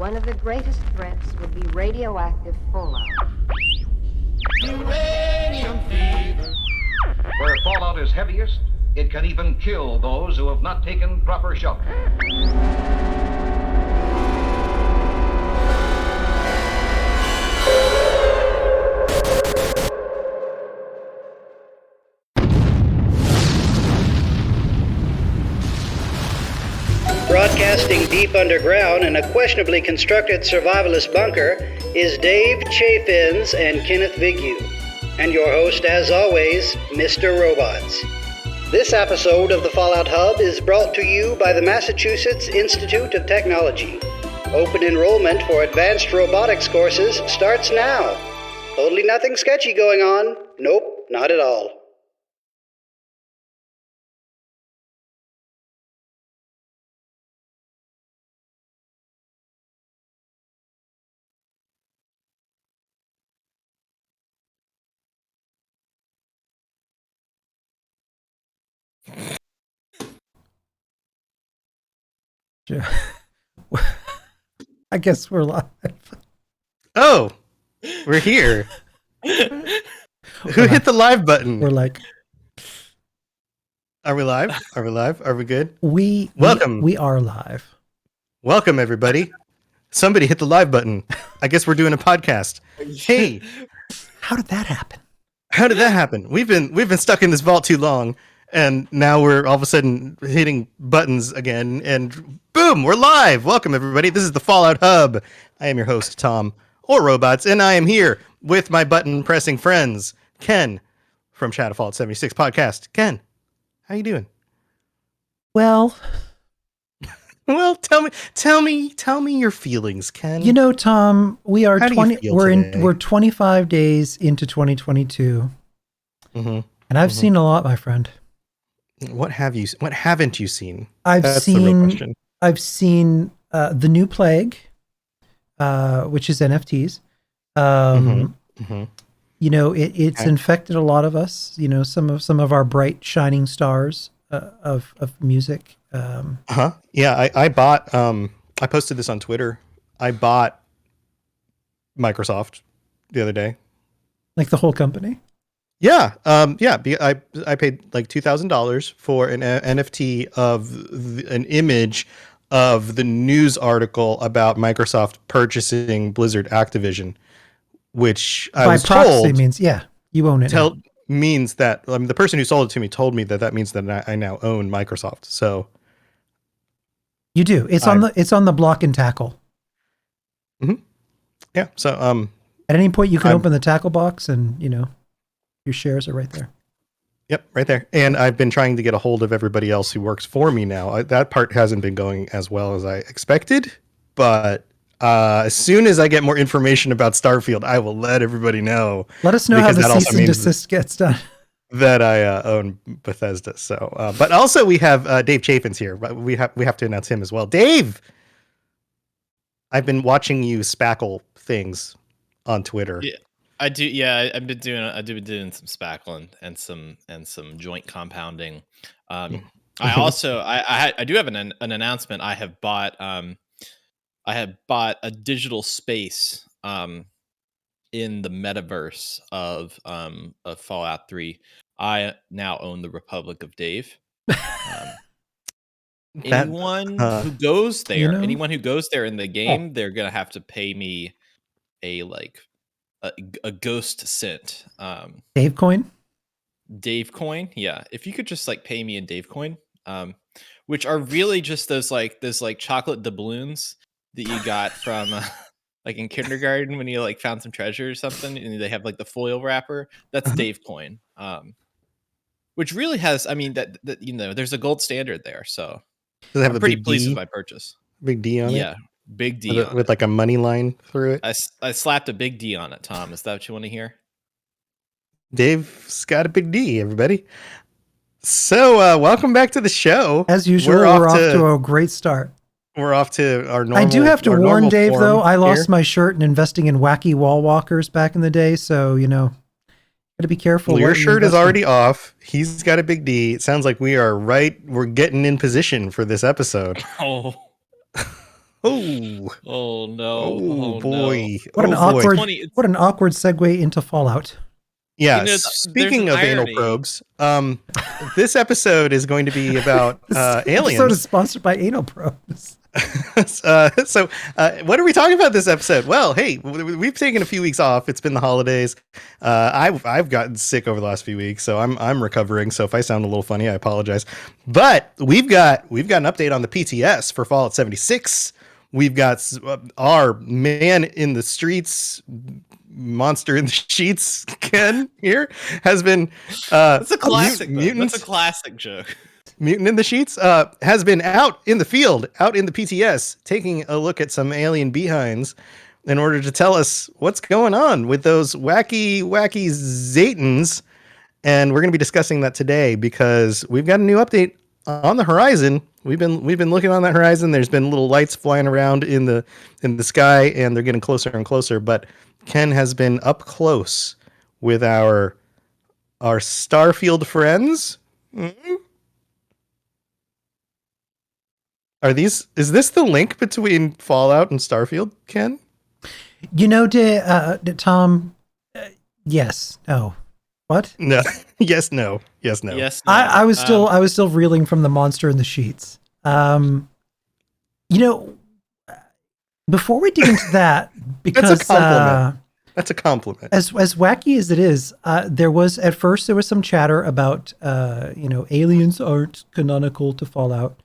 One of the greatest threats would be radioactive fallout. Uranium fever. Where fallout is heaviest, it can even kill those who have not taken proper shelter. Broadcasting deep underground in a questionably constructed survivalist bunker is Dave Chafins and Kenneth Vigu, and your host, as always, Mr. Robots. This episode of the Fallout Hub is brought to you by the Massachusetts Institute of Technology. Open enrollment for advanced robotics courses starts now. Totally nothing sketchy going on. Nope, not at all. I guess we're live. Oh, we're here. Who hit the live button? We're like, Are we live? Are we live? Are we good? Welcome. We are live. Welcome, everybody. Somebody hit the live button. I guess we're doing a podcast. Hey, How did that happen? how did that happen? We've been stuck in this vault too long, and now we're all of a sudden hitting buttons again, and boom, we're live. Welcome, everybody. This is the Fallout Hub. I am your host, Tom, or Robots, and I am here with my button-pressing friends, Ken from Shadowfall 76 podcast. Ken, how you doing? Well, tell me your feelings, Ken. you know, Tom, we are How do you feel today? we're 25 days into 2022, and I've seen a lot, my friend. What haven't you seen? I've That's the real question. the new plague, which is NFTs. You know, it's infected a lot of us. You know, some of our bright shining stars of music. Yeah, I bought. I posted this on Twitter. I bought Microsoft the other day. Like the whole company. Yeah. I paid like $2,000 for an NFT of an image of the news article about Microsoft purchasing Blizzard Activision, which I was proxy told means you own it. Means that the person who sold it to me told me that means that I now own Microsoft. So you do. It's on the block and tackle. Yeah. So at any point you can open the tackle box, and your shares are right there. Yep, right there. And I've been trying to get a hold of everybody else who works for me now. That part hasn't been going as well as I expected, but as soon as I get more information about Starfield, I will let everybody know. Let us know how the cease and desist gets done. That I own Bethesda. So, but also we have Dave Chafins here. We have to announce him as well. Dave, I've been watching you spackle things on Twitter. Yeah, I do. Yeah, I've been doing some spackling and some joint compounding. I also I do have an announcement. I have bought a digital space in the metaverse of Fallout 3. I now own the Republic of Dave. Anyone who goes there, anyone who goes there in the game, they're gonna have to pay me a ghost cent. Dave coin? Dave coin, yeah. If you could just pay me in Dave coin, which are really just those chocolate doubloons that you got from in kindergarten when you found some treasure or something, and they have the foil wrapper. That's Dave coin, which really has. I mean that there's a gold standard there, so does it have I'm pretty pleased with my purchase. Big D on it. Yeah, big D with a money line through it. I slapped a big D on it. Tom, is that what you want to hear? Dave's got a big D, everybody. So welcome back to the show. As usual, we're off to a great start. We're off to our normal. I do have to warn Dave, though. I lost my shirt in investing in wacky wall walkers back in the day, so got to be careful. Well, your shirt is already off. He's got a big D. It sounds like we are right. We're getting in position for this episode. Oh. Oh. Oh no. Oh boy. No. What an awkward segue into Fallout. Yeah. You know, Speaking there's of an anal irony. probes, this episode is going to be about This episode is aliens. sponsored by anal probes. What are we talking about this episode? Well, hey, we've taken a few weeks off. It's been the holidays. I've gotten sick over the last few weeks, so I'm recovering. So if I sound a little funny, I apologize. But we've got an update on the PTS for Fallout 76. We've got our man in the streets, monster in the sheets, Ken here has been That's a classic. mutant. That's a classic joke. Mutant in the Sheets has been out in the field, out in the PTS, taking a look at some alien behinds in order to tell us what's going on with those wacky Zetans. And we're going to be discussing that today because we've got a new update on the horizon. We've been looking on that horizon. There's been little lights flying around in the sky, and they're getting closer and closer. But Ken has been up close with our Starfield friends. Mm-hmm. Is this the link between Fallout and Starfield, Ken? You know, Tom, yes, no. What? No. Yes, no. Yes, no. Yes. No. I was still reeling from the monster in the sheets. You know, before we dig into that, because That's a compliment. That's a compliment. As wacky as it is, there was some chatter about aliens aren't canonical to Fallout.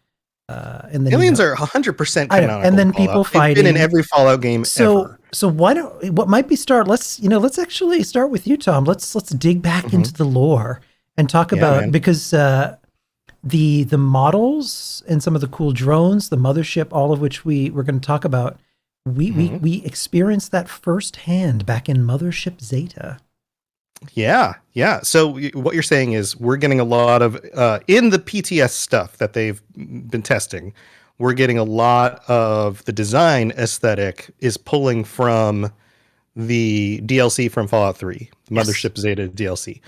And then aliens are 100% I know, canonical. and then to Fallout. people They've fighting been in every Fallout game ever. So what might be start? Let's actually start with you, Tom. Let's dig back into the lore and talk about because the models and some of the cool drones, the mothership, all of which we're going to talk about. We experienced that firsthand back in Mothership Zeta. Yeah. So what you're saying is we're getting a lot of in the PTS stuff that they've been testing. We're getting a lot of the design aesthetic is pulling from the DLC from Fallout 3, the Mothership Zeta DLC,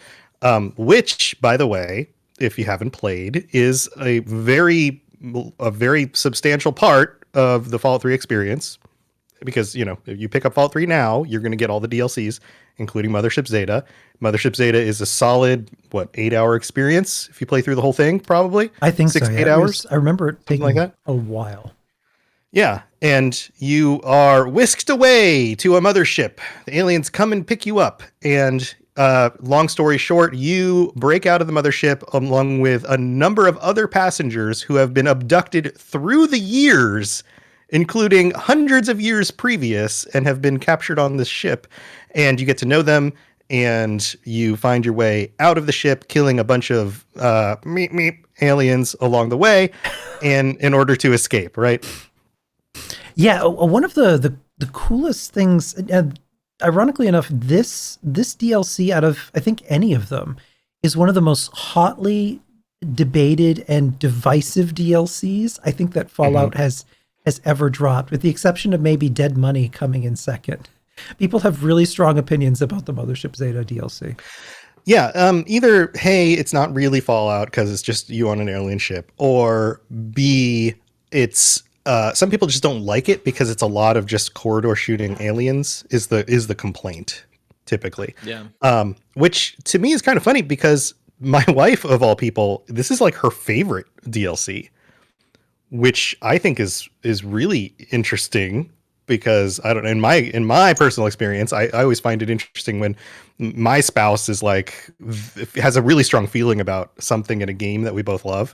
which, by the way, if you haven't played, is a very substantial part of the Fallout 3 experience. Because, if you pick up Fallout 3 now, you're going to get all the DLCs, including Mothership Zeta. Mothership Zeta is a solid, 8-hour experience if you play through the whole thing, probably? I think 6 so, to yeah. 8 hours? I remember it taking like that? a while. Yeah, and you are whisked away to a mothership. The aliens come and pick you up, and long story short, you break out of the mothership along with a number of other passengers who have been abducted through the years, including hundreds of years previous, and have been captured on this ship. And you get to know them, and you find your way out of the ship, killing a bunch of aliens along the way, and in order to escape, right? Yeah, one of the coolest things, ironically enough, this DLC out of, I think, any of them, is one of the most hotly debated and divisive DLCs I think that Fallout has ever dropped, with the exception of maybe Dead Money coming in second. People have really strong opinions about the Mothership Zeta DLC. Yeah, either, hey, it's not really Fallout because it's just you on an alien ship, or B, it's some people just don't like it because it's a lot of just corridor shooting aliens is the complaint typically. Yeah. Which to me is kind of funny because my wife, of all people, this is like her favorite DLC, which I think is really interesting because I don't, in my personal experience, I always find it interesting when my spouse is like, has a really strong feeling about something in a game that we both love.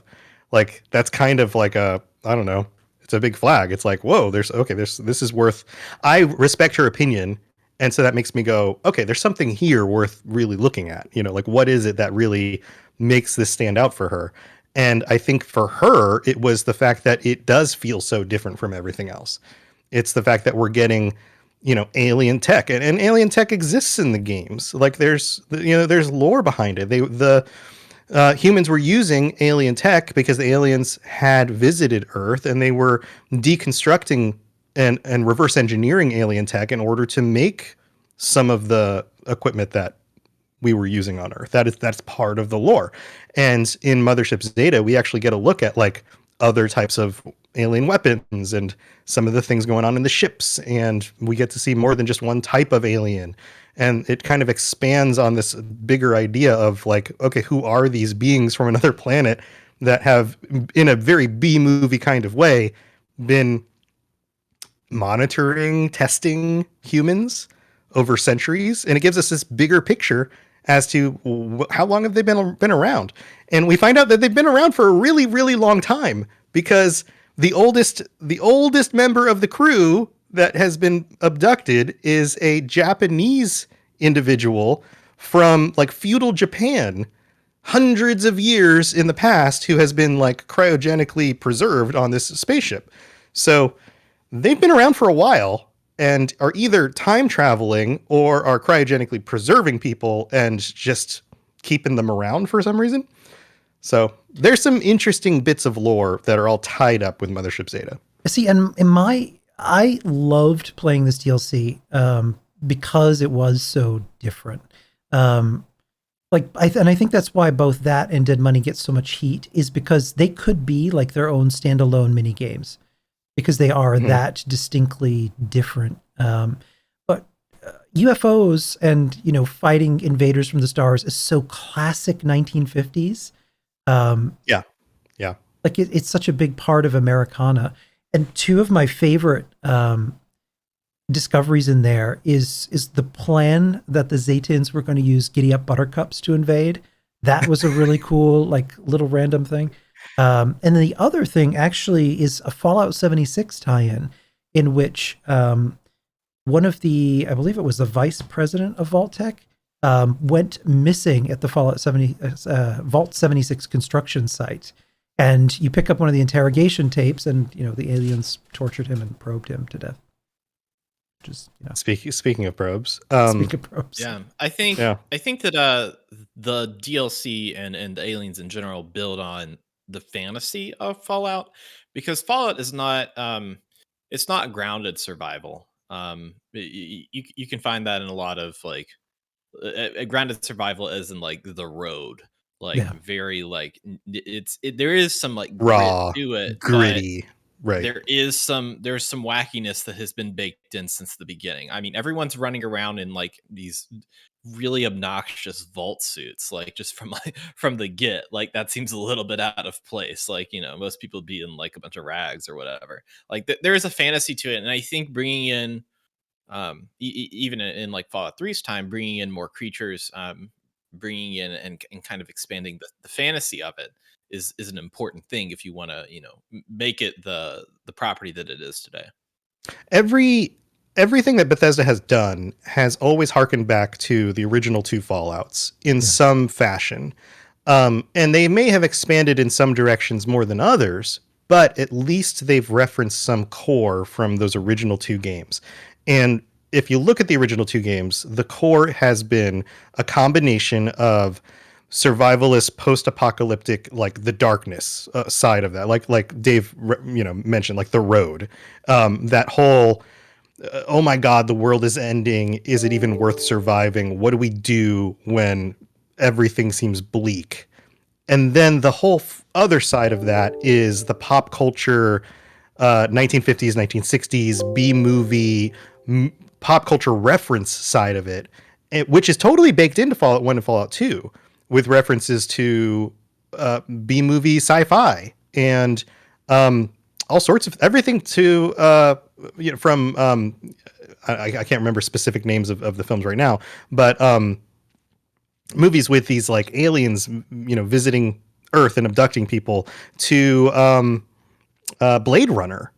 Like that's kind of like I don't know, it's a big flag. It's like, whoa, this is worth, I respect her opinion. And so that makes me go, okay, there's something here worth really looking at, like what is it that really makes this stand out for her? And I think for her, it was the fact that it does feel so different from everything else. It's the fact that we're getting, alien tech, and alien tech exists in the games. Like there's lore behind it. The humans were using alien tech because the aliens had visited Earth, and they were deconstructing and reverse engineering alien tech in order to make some of the equipment that we were using on Earth. That's part of the lore. And in Mothership Zeta, we actually get a look at like other types of alien weapons and some of the things going on in the ships, and we get to see more than just one type of alien, and it kind of expands on this bigger idea of like, okay, who are these beings from another planet that have, in a very B movie kind of way, been monitoring, testing humans over centuries, and it gives us this bigger picture as to how long have they been around. And we find out that they've been around for a really, really long time, because the oldest member of the crew that has been abducted is a Japanese individual from like feudal Japan, hundreds of years in the past, who has been like cryogenically preserved on this spaceship. So they've been around for a while and are either time traveling or are cryogenically preserving people and just keeping them around for some reason. So there's some interesting bits of lore that are all tied up with Mothership Zeta. See, and I loved playing this DLC because it was so different. I think that's why both that and Dead Money get so much heat, is because they could be like their own standalone mini games, because they are that distinctly different. But UFOs and, you know, fighting invaders from the stars is so classic 1950s. Yeah. Like it's such a big part of Americana. And two of my favorite discoveries in there is the plan that the Zetans were going to use Giddy Up Buttercups to invade. That was a really cool, like, little random thing. And then the other thing actually is a Fallout 76 tie-in, in which one of the, I believe it was the vice president of Vault-Tec, went missing at the Vault 76 construction site. And you pick up one of the interrogation tapes, and, you know, the aliens tortured him and probed him to death. Just, you know. Speaking of probes, yeah, I think that the DLC and the aliens in general build on the fantasy of Fallout, because Fallout is not it's not grounded survival. You can find that in a lot of like a grounded survival as in like the road, like very like there is some like raw, grit to it, gritty. Right. There's some wackiness that has been baked in since the beginning. I mean, everyone's running around in like these really obnoxious vault suits, like just from the get. Like that seems a little bit out of place. Like, you know, most people would be in like a bunch of rags or whatever. Like there is a fantasy to it, and I think bringing in even in like Fallout 3's time, bringing in more creatures, bringing in and kind of expanding the fantasy of it is an important thing if you want to, you know, make it the property that it is today. Everything that Bethesda has done has always harkened back to the original two Fallouts in some fashion. And they may have expanded in some directions more than others, but at least they've referenced some core from those original two games. And if you look at the original two games, the core has been a combination of survivalist, post-apocalyptic, like the darkness side of that, like Dave, you know, mentioned, like the road, that whole, oh my God, the world is ending. Is it even worth surviving? What do we do when everything seems bleak? And then the whole other side of that is the pop culture, 1950s, 1960s, B-movie, pop culture reference side of it, which is totally baked into Fallout 1 and Fallout 2, with references to B-movie sci-fi and all sorts of everything to, you know, from, I can't remember specific names of the films right now, but movies with these like aliens, you know, visiting Earth and abducting people, to Blade Runner,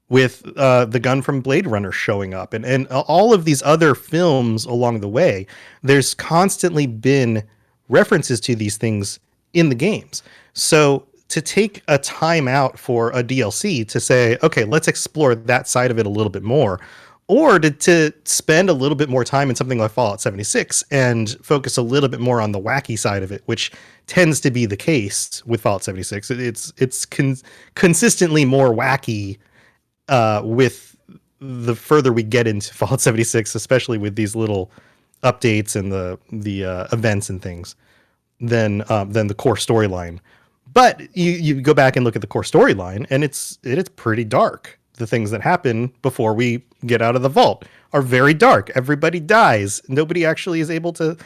with the gun from Blade Runner showing up, and all of these other films along the way. There's constantly been references to these things in the games. So to take a time out for a DLC to say, okay, let's explore that side of it a little bit more, or to spend a little bit more time in something like Fallout 76 and focus a little bit more on the wacky side of it, which tends to be the case with Fallout 76. It's consistently more wacky with the further we get into Fallout 76, especially with these little updates and the events and things, than the core storyline. But you go back and look at the core storyline, and it's pretty dark. The things that happen before we get out of the vault are very dark. Everybody dies. Nobody actually is able to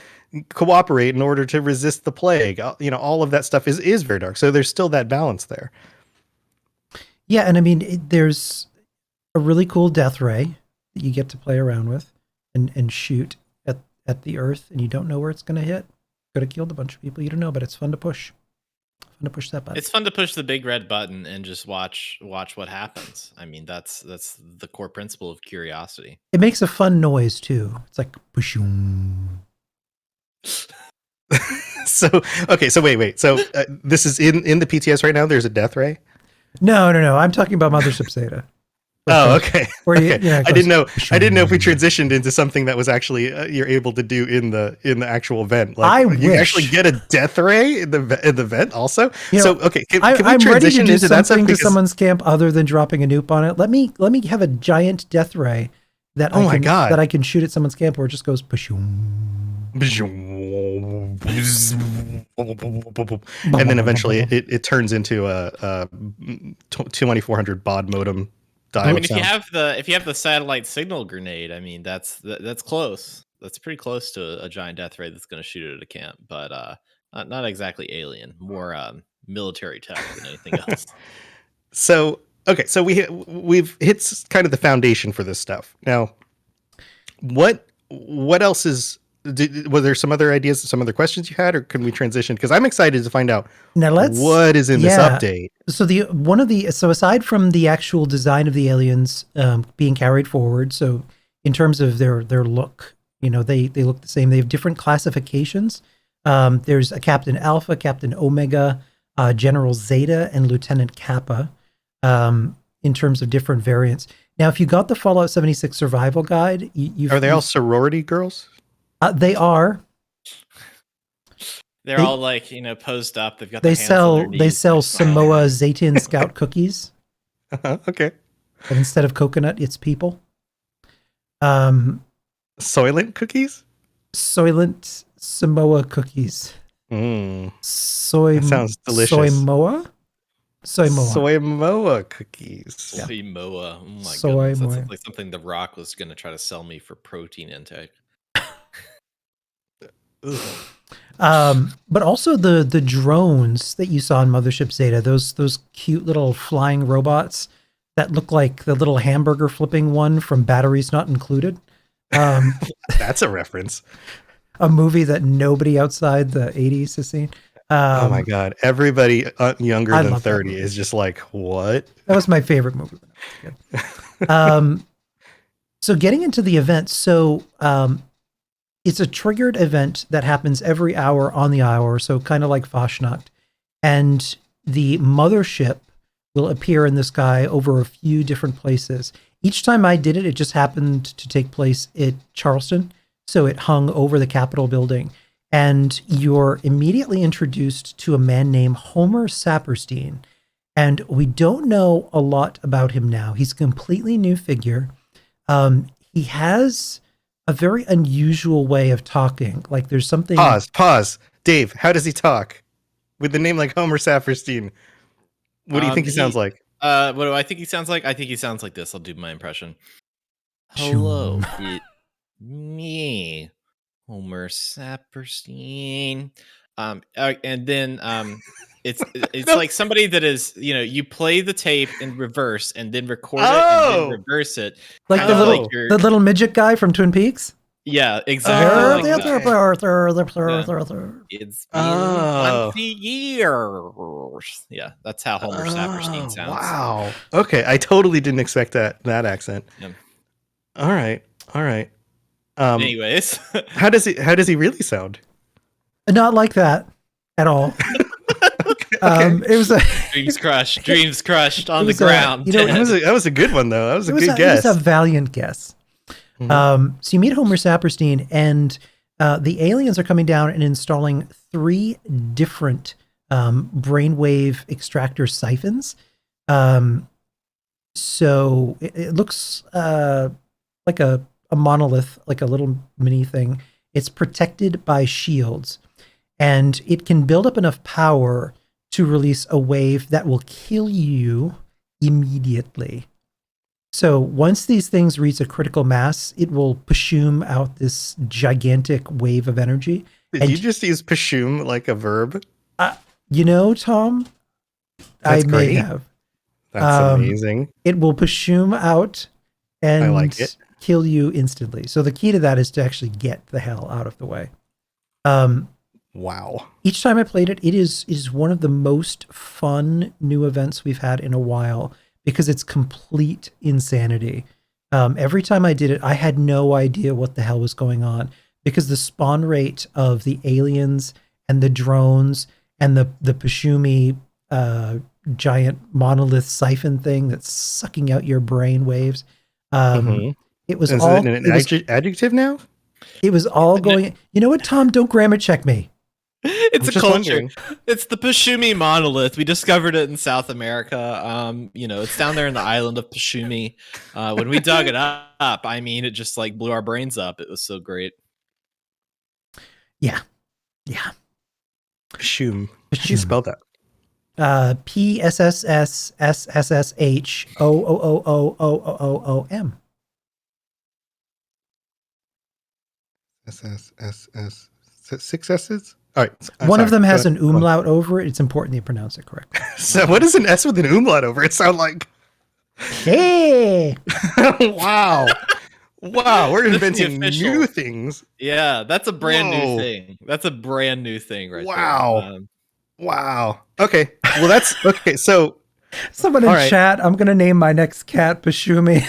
cooperate in order to resist the plague. All of that stuff is very dark. So there's still that balance there. Yeah, and I mean, there's a really cool death ray that you get to play around with and shoot at the earth, and you don't know where it's going to hit. Could have killed a bunch of people. You don't know, but it's fun to push. Fun to push that button. It's fun to push the big red button and just watch what happens. I mean, that's the core principle of curiosity. It makes a fun noise too. It's like Pashum. So wait. So this is in the PTS right now. There's a death ray. No. I'm talking about Mothership Zeta. Oh, okay. Where Okay. I didn't know if we transitioned into something that was actually you're able to do in the actual event. Like, you actually get a death ray in the event also. So okay, can we I'm transition ready to do into that something stuff? to someone's camp other than dropping a nuke on it. Let me have a giant death ray that that I can shoot at someone's camp where it just goes Pashum. And then eventually it turns into a 2400 baud modem. I mean, if you have the satellite signal grenade, I mean, that's close. That's pretty close to a giant death ray that's going to shoot it at a camp, but not exactly alien, more military tech than anything else. So we've hit kind of the foundation for this stuff. Now, what else is? Were there some other ideas, some other questions you had, or can we transition? Because I'm excited to find out what is in this update. So aside from the actual design of the aliens being carried forward, so in terms of their look, they look the same. They have different classifications. There's a Captain Alpha, Captain Omega, General Zeta, and Lieutenant Kappa in terms of different variants. Now, if you got the Fallout 76 survival guide, are they all sorority girls? They are. They're all like posed up. They've got. They sell Samoa Zetian Scout cookies. Okay. But instead of coconut, it's people. Soylent cookies. Soylent Samoa cookies. That sounds delicious. Soymoa cookies. Soymoa. Oh my goodness. That sounds like something The Rock was going to try to sell me for protein intake. But also the drones that you saw in Mothership Zeta, those cute little flying robots that look like the little hamburger flipping one from Batteries Not Included. That's a reference. A movie that nobody outside the 80s has seen. Oh my God. Everybody younger than 30 is just like, what? That was my favorite movie when I was a kid. So getting into the event. So it's a triggered event that happens every hour on the hour. So kind of like Fashnacht. And the mothership will appear in the sky over a few different places. Each time I did it, it just happened to take place at Charleston. So it hung over the Capitol building. And you're immediately introduced to a man named Homer Saperstein. And we don't know a lot about him now. He's a completely new figure. He has a very unusual way of talking. Like there's something... Pause. Dave, how does he talk? With the name like Homer Saperstein. What do you think he sounds like? What do I think he sounds like? I think he sounds like this. I'll do my impression. Hello, me, Homer Saperstein. And then it's like somebody that is, you play the tape in reverse and then record it and then reverse it. Like the little midget guy from Twin Peaks? Yeah, exactly. It's been once a year. Yeah, that's how Homer Saperstein sounds. Wow. Okay, I totally didn't expect that accent. Yeah. All right. Anyways, how does he really sound? Not like that at all. Okay. It was dreams crushed on the ground. That was a good one though. That was a good guess. It was a valiant guess. Mm-hmm. So you meet Homer Saperstein, and the aliens are coming down and installing 3 different brainwave extractor siphons. So it looks like a monolith, like a little mini thing. It's protected by shields, and it can build up enough power to release a wave that will kill you immediately. So once these things reach a critical mass, it will Pashum out this gigantic wave of energy. Did you just use Pashum like a verb? You know, Tom, That's I may great. have. That's amazing. It will Pashum out and I like it. kill you instantly. So the key to that is to actually get the hell out of the way. Wow. Each time I played it, it is one of the most fun new events we've had in a while because it's complete insanity. Every time I did it, I had no idea what the hell was going on because the spawn rate of the aliens and the drones and the Pashumi giant monolith siphon thing that's sucking out your brain waves. It was all adjective now. It was all going. You know what, Tom? Don't grammar check me. It's I'm a just culture. wondering. It's the Pashumi monolith. We discovered it in South America. It's down there in the island of Pashumi. When we dug it up, I mean, it just like blew our brains up. It was so great. Yeah. Pashum. How do you spell that? PSSSSSSHOOOOOOOOM. SSSS. 6 S's? All right. One of them has an umlaut over it. It's important that you pronounce it correctly. So what does an S with an umlaut over it sound like? Hey! Wow. Wow, we're inventing official. new things. Yeah, that's a brand Whoa. new thing. That's a brand new thing right Wow. there. Wow. Okay. Well, that's okay. So Someone in All right. chat, I'm going to name my next cat Pashumi.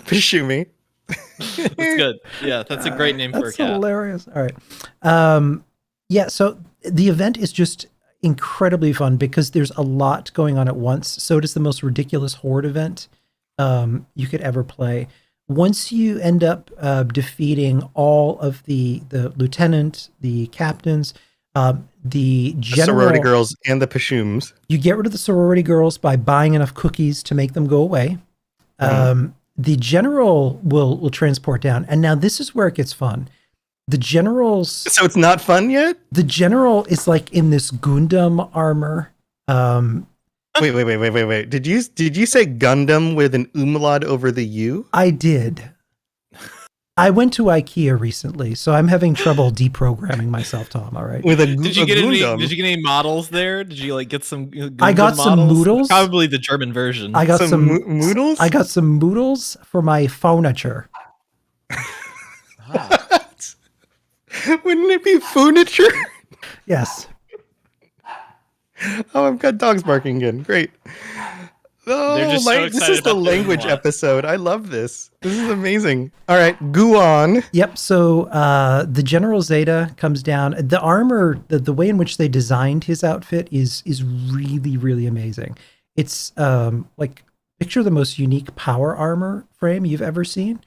Pashumi. That's good. Yeah, that's a great name for a That's cat. hilarious. All right. Yeah, so the event is just incredibly fun because there's a lot going on at once. So does the most ridiculous horde event you could ever play. Once you end up defeating all of the lieutenant, the captains, the general, Sorority girls and the Pashums. you get rid of the sorority girls by buying enough cookies to make them go away. The general will transport down. And now this is where it gets fun. The generals. So it's not fun yet? The general is like in this Gundam armor. Wait. Did you say Gundam with an umlaut over the U? I did. I went to IKEA recently, so I'm having trouble deprogramming myself, Tom. All right. With a Did you a get any? Gundam. Did you get any models there? Did you like get some? I got Gundam some models? noodles. Probably the German version. I got some noodles? I got some noodles for my furniture. What? Wouldn't it be furniture? Yes. Oh, I've got dogs barking again. Great. Oh, They're just so this excited is the about the language umlaut. episode. I love this. This is amazing. All right, go on. Yep. So the General Zeta comes down. The armor, the way in which they designed his outfit is really, really amazing. It's like picture the most unique power armor frame you've ever seen.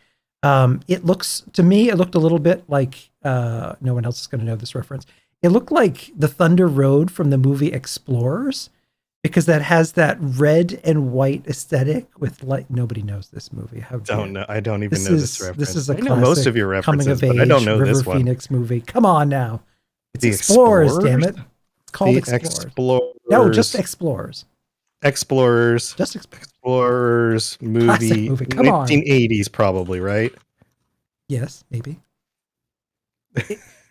It looks to me, it looked a little bit like no one else is going to know this reference. It looked like the Thunder Road from the movie Explorers, because that has that red and white aesthetic with like nobody knows this movie. How dare Don't know. I don't even know this reference. This is a I know most of your coming references, of age but I don't know River this one. Phoenix movie. Come on now, it's The Explorers, damn it! Explorers? It's called The Explorers. Explorers. No, just Explorers. Explorers. Just Explorers. Explorers movie. Classic movie. Come on. 1980s, probably, right? Yes, maybe.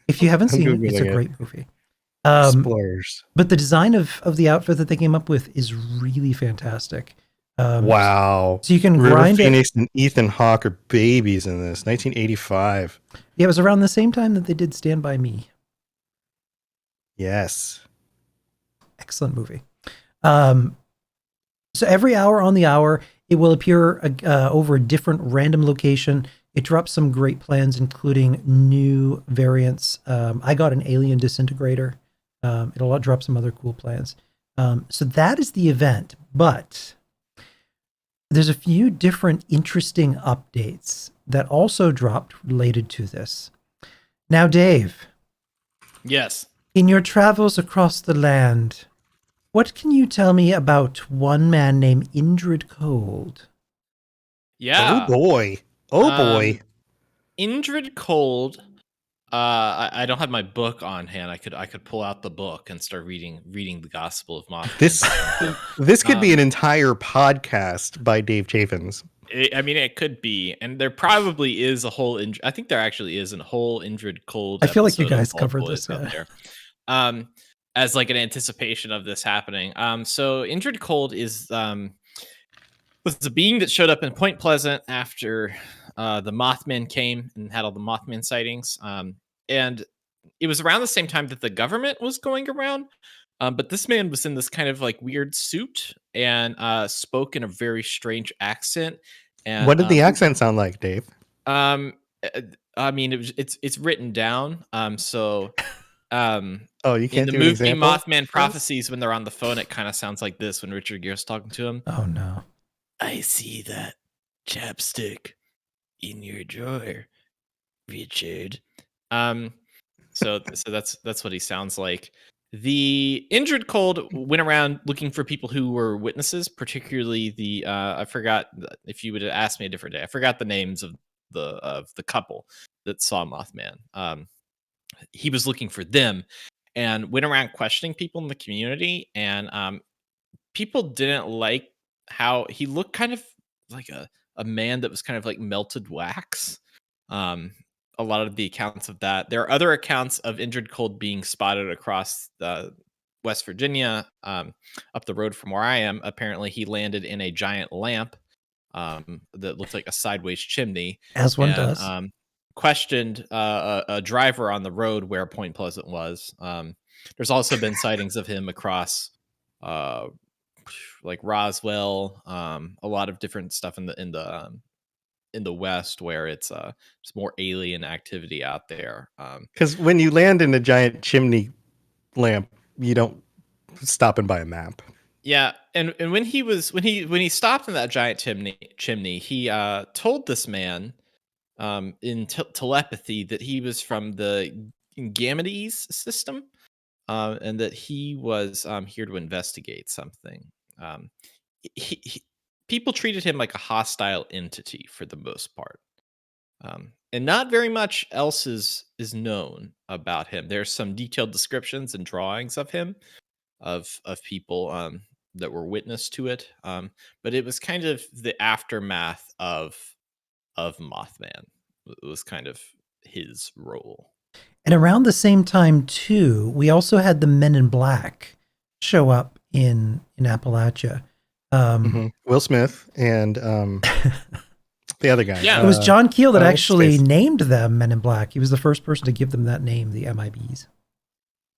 If you haven't I'm seen it, it's a Googling it. great movie. Explorers. But the design of the outfit that they came up with is really fantastic. Wow. So you can River grind it. Phoenix and Ethan Hawke are babies in this. 1985. Yeah, it was around the same time that they did Stand By Me. Yes. Excellent movie. So every hour on the hour, it will appear over a different random location. It drops some great plans, including new variants. I got an alien disintegrator. It'll drop some other cool plans. So that is the event, but there's a few different interesting updates that also dropped related to this. Now, Dave, Yes. in your travels across the land, what can you tell me about one man named Indrid Cold? Yeah. Oh boy. Oh boy. Indrid Cold I don't have my book on hand. I could pull out the book and start reading the Gospel of Mothman. This could be an entire podcast by Dave Chaffins. I mean, it could be, and there probably is a whole. I think there actually is a whole Injured Cold. I feel like you episode of guys Bald covered Boys this, out yeah. there. As like an anticipation of this happening. So Injured Cold is was a being that showed up in Point Pleasant after the Mothman came and had all the Mothman sightings. And it was around the same time that the government was going around. But this man was in this kind of like weird suit and spoke in a very strange accent. And What did the accent sound like, Dave? I mean, it's written down. So Oh, you in can't the do an movie example? Mothman Prophecies, when they're on the phone, it kind of sounds like this when Richard Gere's talking to him. Oh no. I see that chapstick in your drawer, Richard. So that's what he sounds like. The Injured Cold went around looking for people who were witnesses, particularly the I forgot, if you would have asked me a different day, I forgot the names of the couple that saw Mothman. He was looking for them and went around questioning people in the community, and people didn't like how he looked, kind of like a man that was kind of like melted wax. A lot of the accounts of that. There are other accounts of Injured Cold being spotted across West Virginia, up the road from where I am. Apparently, he landed in a giant lamp that looked like a sideways chimney. As one and, does. Questioned a driver on the road where Point Pleasant was. There's also been sightings of him across like Roswell, a lot of different stuff in the West where it's just more alien activity out there. Because when you land in a giant chimney lamp, you don't stop and buy a map. Yeah, and when he stopped in that giant chimney, he told this man in telepathy that he was from the Gamides system, and that he was here to investigate something. People treated him like a hostile entity for the most part. And not very much else is known about him. There's some detailed descriptions and drawings of him, of people that were witness to it. But it was kind of the aftermath of Mothman. It was kind of his role. And around the same time too, we also had the Men in Black show up in Appalachia. Will Smith and the other guy. Yeah. It was John Keel that actually Space. named them Men in Black. He was the first person to give them that name, the MIBs.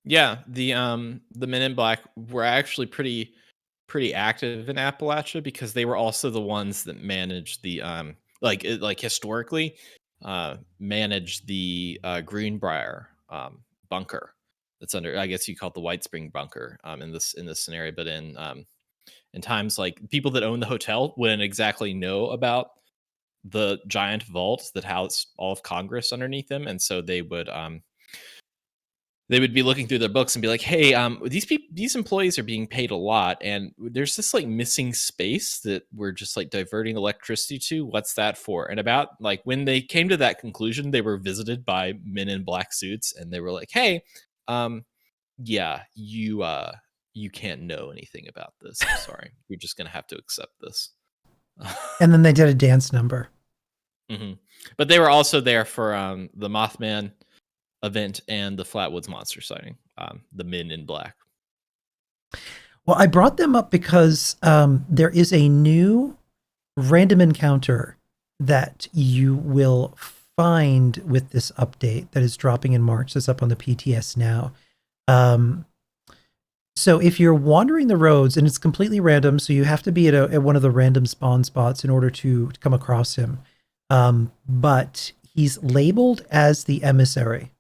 Yeah, the Men in Black were actually pretty active in Appalachia because they were also the ones that managed the like historically managed the Greenbrier bunker that's under, I guess you call it the White Spring bunker in this scenario. But in times like people that own the hotel wouldn't exactly know about the giant vault that housed all of Congress underneath them, and so they would be looking through their books and be like, hey, these employees are being paid a lot, and there's this like missing space that we're just like diverting electricity to. What's that for? And about like when they came to that conclusion, they were visited by men in black suits, and they were like, hey, yeah, you can't know anything about this. I'm sorry. You're just going to have to accept this. And then they did a dance number. Mm-hmm. But they were also there for the Mothman event and the Flatwoods monster sighting, the Men in Black. Well, I brought them up because there is a new random encounter that you will find with this update that is dropping in March. That's up on the PTS now. So if you're wandering the roads, and it's completely random, so you have to be at one of the random spawn spots in order to come across him. But he's labeled as the emissary.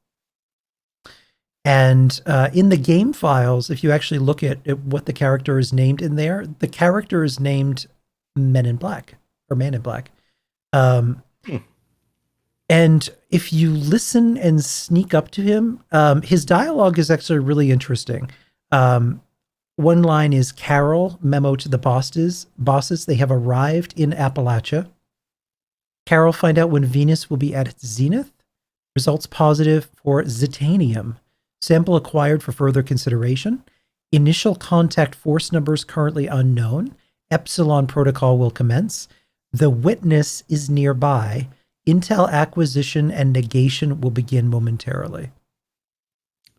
And in the game files, if you actually look at what the character is named in there, the character is named Men in Black or Man in Black. And if you listen and sneak up to him, his dialogue is actually really interesting. One line is, Carol, memo to the bosses, they have arrived in Appalachia. Carol, find out when Venus will be at its zenith. Results positive for Zetanium. Sample acquired for further consideration. Initial contact force numbers currently unknown. Epsilon protocol will commence. The witness is nearby. Intel acquisition and negation will begin momentarily.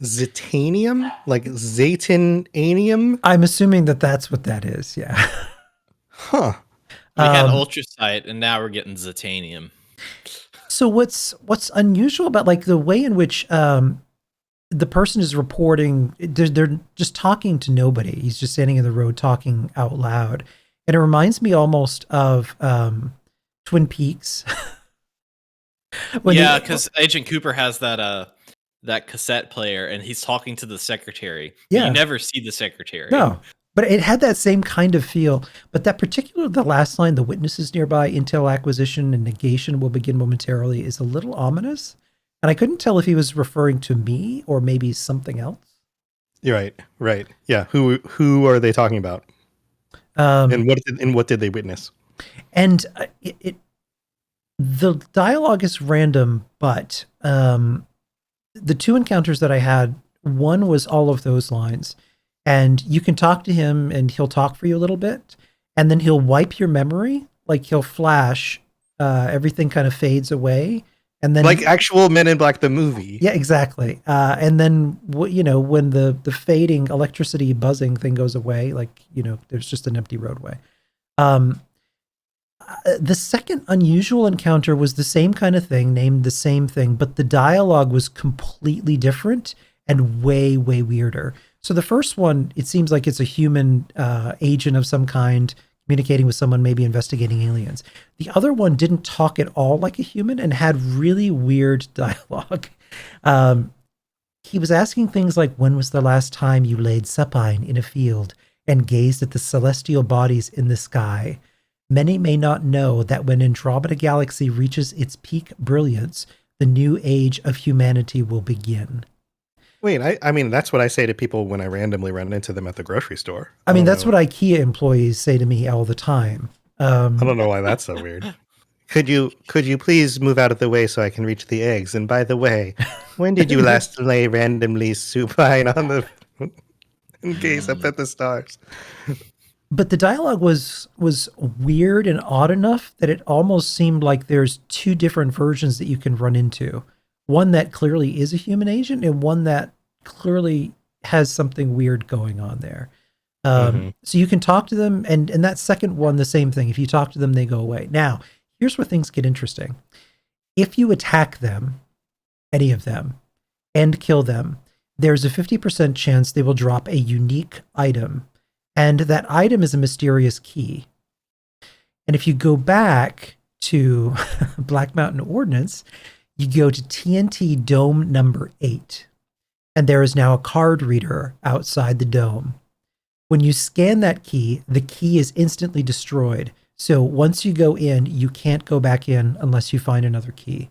Zetanium? Like Zatananium? I'm assuming that that's what that is. Yeah. Huh. We had ultrasight, and now we're getting Zetanium. So what's unusual about like the way in which the person is reporting, they're just talking to nobody. He's just standing in the road talking out loud. And it reminds me almost of Twin Peaks. Yeah, because Agent Cooper has that cassette player, and he's talking to the secretary. Yeah. You never see the secretary. No, but it had that same kind of feel. But that particular, the last line, the witness is nearby, intel acquisition and negation will begin momentarily, is a little ominous. And I couldn't tell if he was referring to me or maybe something else. You're right. Yeah. Who are they talking about? And what did they witness? And the dialogue is random, but the two encounters that I had, one was all of those lines. And you can talk to him and he'll talk for you a little bit. And then he'll wipe your memory. Like he'll flash, everything kind of fades away. And then like actual Men in Black, the movie. Yeah, exactly. And then, when the fading electricity buzzing thing goes away, like, there's just an empty roadway. The second unusual encounter was the same kind of thing, named the same thing, but the dialogue was completely different and way, way weirder. So the first one, it seems like it's a human agent of some kind communicating with someone, maybe investigating aliens. The other one didn't talk at all like a human and had really weird dialogue. He was asking things like, when was the last time you laid supine in a field and gazed at the celestial bodies in the sky? Many may not know that when Andromeda Galaxy reaches its peak brilliance, the new age of humanity will begin. Wait, I mean, that's what I say to people when I randomly run into them at the grocery store. I mean, that's what IKEA employees say to me all the time. I don't know why that's so weird. Could you please move out of the way so I can reach the eggs? And by the way, when did you last lay randomly supine on the and gaze up at the stars? But the dialogue was weird and odd enough that it almost seemed like there's two different versions that you can run into. One that clearly is a human agent and one that clearly has something weird going on there. So you can talk to them, and that second one, the same thing. If you talk to them, they go away. Now, here's where things get interesting. If you attack them, any of them, and kill them, there's a 50% chance they will drop a unique item. And that item is a mysterious key. And if you go back to Black Mountain Ordnance, you go to TNT Dome number 8. And there is now a card reader outside the dome. When you scan that key, the key is instantly destroyed. So once you go in, you can't go back in unless you find another key.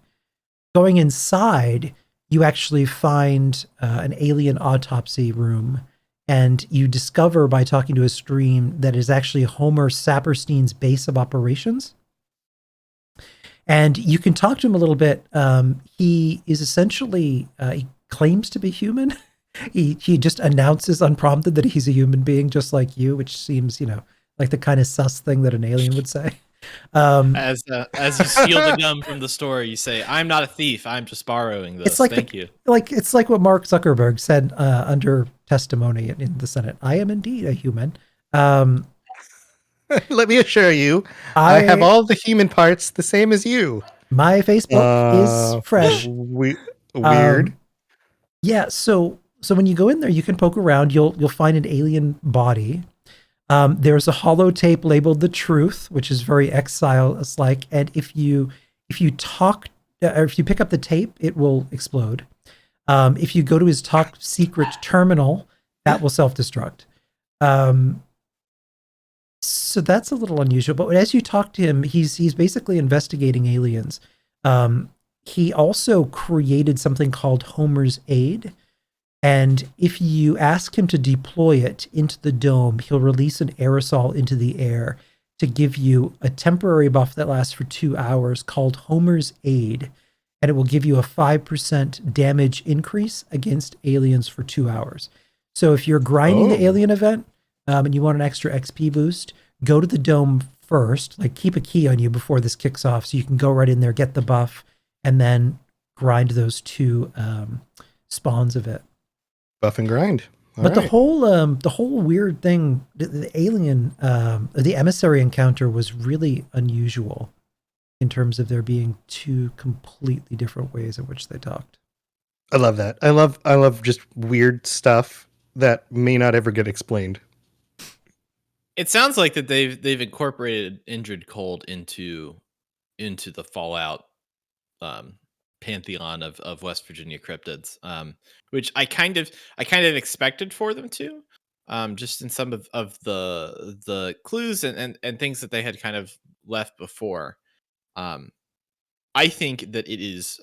Going inside, you actually find an alien autopsy room. And you discover by talking to a stream that is actually Homer Saperstein's base of operations. And you can talk to him a little bit. He is essentially, he claims to be human. He just announces unprompted that he's a human being just like you, which seems, like the kind of sus thing that an alien would say. As you steal the gum from the store, you say, "I'm not a thief. I'm just borrowing this. It's like Thank you." It's like what Mark Zuckerberg said under testimony in the Senate. I am indeed a human. Let me assure you, I have all the human parts the same as you. My Facebook is fresh. Weird. Yeah. So when you go in there, you can poke around. You'll find an alien body. There's a holotape labeled "The Truth," which is very X-Files-like. And if you talk, or if you pick up the tape, it will explode. If you go to his top secret terminal, that will self-destruct. So that's a little unusual. But as you talk to him, he's basically investigating aliens. He also created something called Homer's Aid. And if you ask him to deploy it into the dome, he'll release an aerosol into the air to give you a temporary buff that lasts for 2 hours called Homer's Aid. and it will give you a 5% damage increase against aliens for 2 hours. So if you're grinding the alien event and you want an extra XP boost, go to the dome first, like keep a key on you before this kicks off so you can go right in there, get the buff, and then grind those 2 spawns of it. Buff and grind. But the whole weird thing, the alien, the emissary encounter was really unusual in terms of there being 2 completely different ways in which they talked. I love that. I love just weird stuff that may not ever get explained. It sounds like that they've incorporated Injured Cold into the Fallout pantheon of West Virginia cryptids, which I kind of expected for them to, just in some of the clues and things that they had kind of left before. I think that it is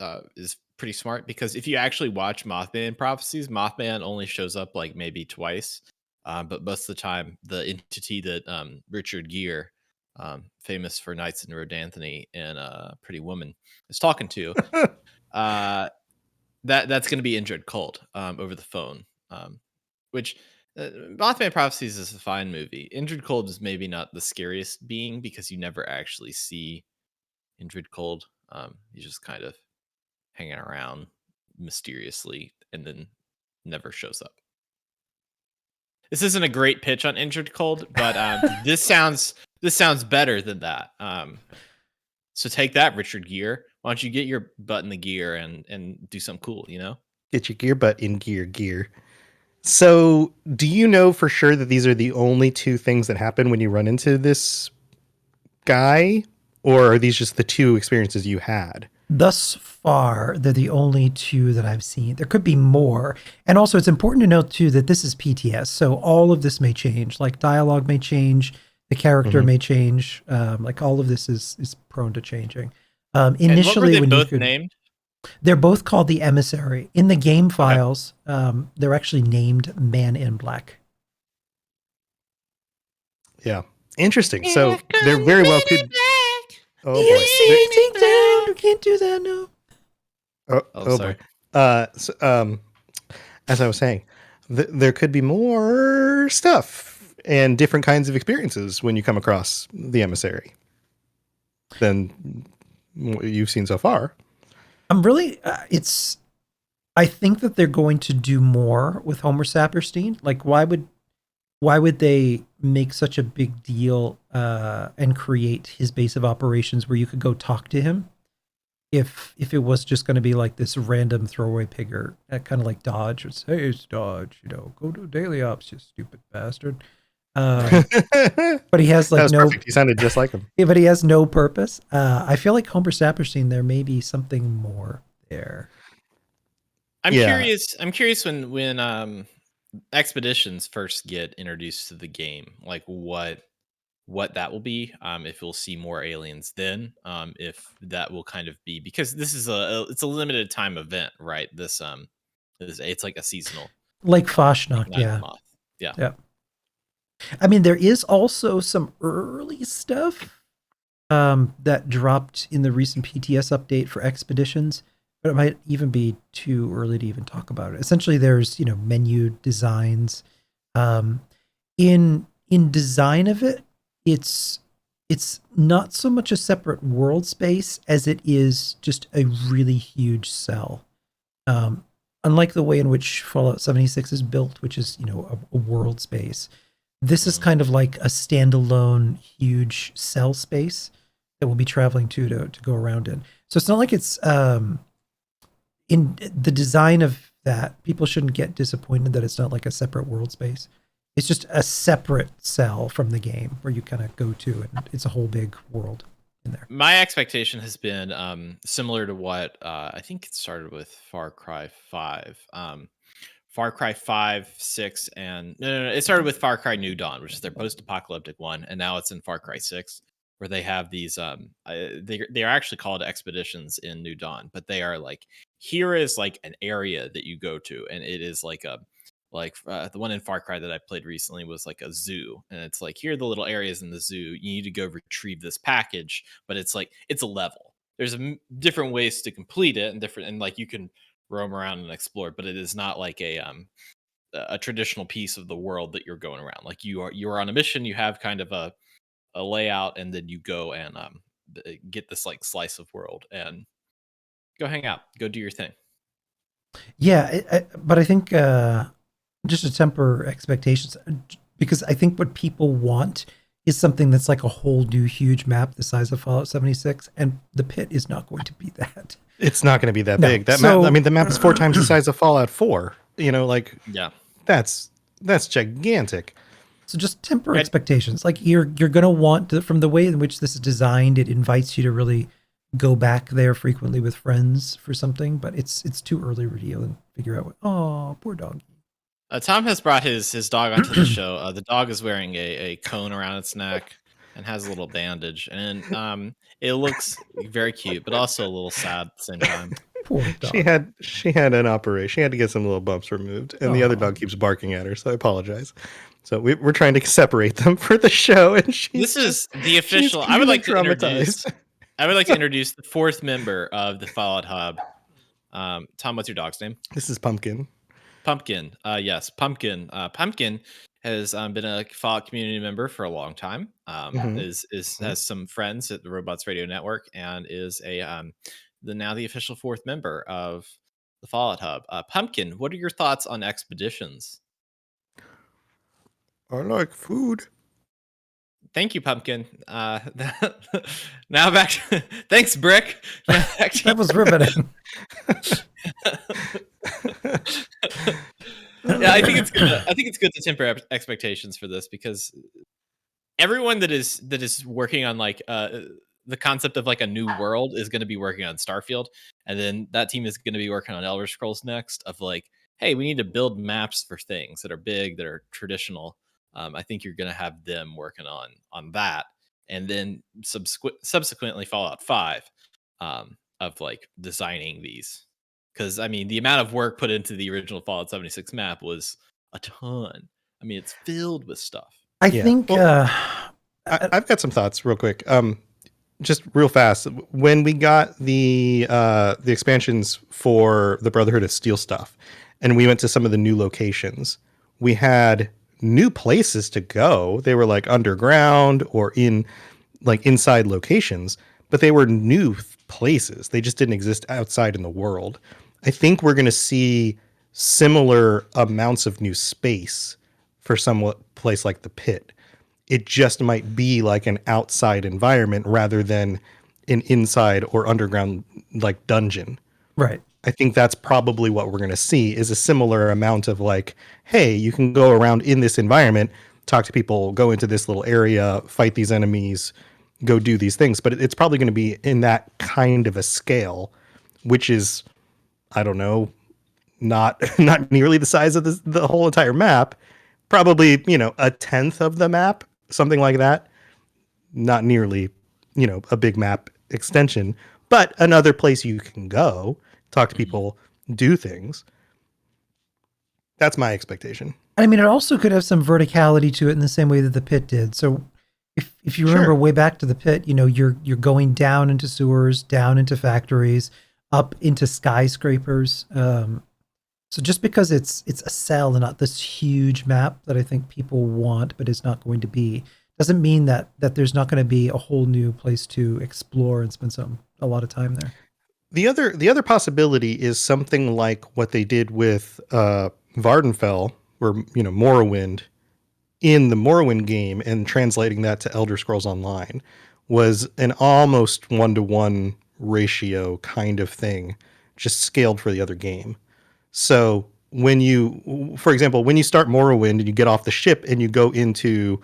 pretty smart, because if you actually watch Mothman Prophecies, Mothman only shows up like maybe twice, but most of the time the entity that Richard Gere, famous for Nights in Rodanthe and Pretty Woman, is talking to, that's going to be Injured Cold over the phone, which Mothman Prophecies is a fine movie. Injured Cold is maybe not the scariest being, because you never actually see Injured Cold. He's just kind of hanging around mysteriously and then never shows up. This isn't a great pitch on Injured Cold, but this sounds better than that. So take that, Richard Gere. Why don't you get your butt in the gear and do something cool, you know? Get your gear butt in gear. So do you know for sure that these are the only 2 things that happen when you run into this guy? Or are these just the 2 experiences you had? Thus far, they're the only 2 that I've seen. There could be more. And also, it's important to note, too, that this is PTS. So all of this may change. Like, dialogue may change. The character may change. Like, all of this is prone to changing. Initially, and what were they both named? They're both called the Emissary. In the game files, they're actually named Man in Black. Yeah. Interesting. So they're very well could... Oh boy! You can't do that, no. Oh boy! As I was saying, there could be more stuff and different kinds of experiences when you come across the emissary than what you've seen so far. I'm really, I think that they're going to do more with Homer Saperstein. Like, why would they make such a big deal and create his base of operations where you could go talk to him if it was just going to be like this random throwaway pigger, kind of like Dodge? It's, hey, it's Dodge, go to Daily Ops, you stupid bastard. But he has like perfect. He sounded just like him. Yeah, but he has no purpose. I feel like Homer Saperstein, there may be something more there. I'm curious when expeditions first get introduced to the game, like what that will be, if we'll see more aliens then, if that will kind of be, because this is it's a limited time event, right? It's like a seasonal, like Fashnacht, yeah. I mean, there is also some early stuff that dropped in the recent PTS update for expeditions, but it might even be too early to even talk about it. Essentially, there's menu designs. In design of it, it's not so much a separate world space as it is just a really huge cell. Unlike the way in which Fallout 76 is built, which is a world space, this is kind of like a standalone huge cell space that we'll be traveling to go around in. So it's not like it's in the design of that. People shouldn't get disappointed that it's not like a separate world space. It's just a separate cell from the game where you kind of go to, and it's a whole big world in there. My expectation has been similar to what I think it started with Far Cry 5. Far Cry 5, 6, and no, it started with Far Cry New Dawn, which is their post-apocalyptic one, and now it's in Far Cry 6, where they have these they are actually called expeditions in New Dawn, but they are like, here is like an area that you go to, and it is like the one in Far Cry that I played recently was like a zoo, and it's like, here are the little areas in the zoo. You need to go retrieve this package, but it's like, it's a level. different ways to complete it, and like you can roam around and explore, but it is not like a traditional piece of the world that you're going around. Like you're on a mission, you have kind of a layout, and then you go and get this like slice of world and go hang out, go do your thing. Yeah, but I think just to temper expectations, because I think what people want is something that's like a whole new huge map the size of Fallout 76, and the pit is not going to be that. It's not going to be that No, big. That so- map, I mean, the map is 4 times the size of Fallout 4. You know, like Yeah. that's gigantic. So just temper expectations. Like you're gonna want to, from the way in which this is designed, it invites you to really go back there frequently with friends for something, but it's too early to reveal and figure out what. Oh, poor dog. Tom has brought his dog onto the show. The dog is wearing a cone around its neck and has a little bandage, and it looks very cute, but also a little sad at the same time. Poor dog. She had an operation. She had to get some little bumps removed, and the other dog keeps barking at her. So I apologize. So we're trying to separate them for the show, and This is the official. I would like to introduce. I would like to introduce the 4th member of the Fallout Hub. Tom, what's your dog's name? This is Pumpkin. Pumpkin. Yes, Pumpkin. Pumpkin has been a Fallout community member for a long time. Has some friends at the Robots Radio Network, and is now the official 4th member of the Fallout Hub. Pumpkin, what are your thoughts on expeditions? I like food. Thank you, Pumpkin. Now back to, thanks, Brick. Now back to That was riveting. Yeah, I think it's good to temper expectations for this, because everyone that is working on like the concept of like a new world is going to be working on Starfield, and then that team is going to be working on Elder Scrolls next. Of like, hey, we need to build maps for things that are big, that are traditional. I think you're going to have them working on that, and then subsequently Fallout 5 of like designing these, because I mean the amount of work put into the original Fallout 76 map was a ton. I mean, it's filled with stuff. I think I've got some thoughts real quick. Just real fast. When we got the expansions for the Brotherhood of Steel stuff, and we went to some of the new locations, we had new places to go. They were like underground or in like inside locations, but they were new places. They just didn't exist outside in the world. I think we're going to see similar amounts of new space for somewhat place like the pit. It just might be like an outside environment rather than an inside or underground like dungeon. right. I think that's probably what we're going to see, is a similar amount of like, hey, you can go around in this environment, talk to people, go into this little area, fight these enemies, go do these things. But it's probably going to be in that kind of a scale, which is, I don't know, not nearly the size of the whole entire map. Probably, a 10th of the map, something like that. Not nearly, a big map extension, but another place you can go, talk to people, do things. That's my expectation. I mean, it also could have some verticality to it in the same way that the pit did. So if you remember way back to the pit, you're going down into sewers, down into factories, up into skyscrapers. So just because it's a cell and not this huge map that I think people want, but it's not going to be, doesn't mean that there's not going to be a whole new place to explore and spend a lot of time there. The other possibility is something like what they did with Vardenfell, or Morrowind, in the Morrowind game, and translating that to Elder Scrolls Online was an almost 1-to-1 ratio kind of thing, just scaled for the other game. So for example, when you start Morrowind and you get off the ship and you go into,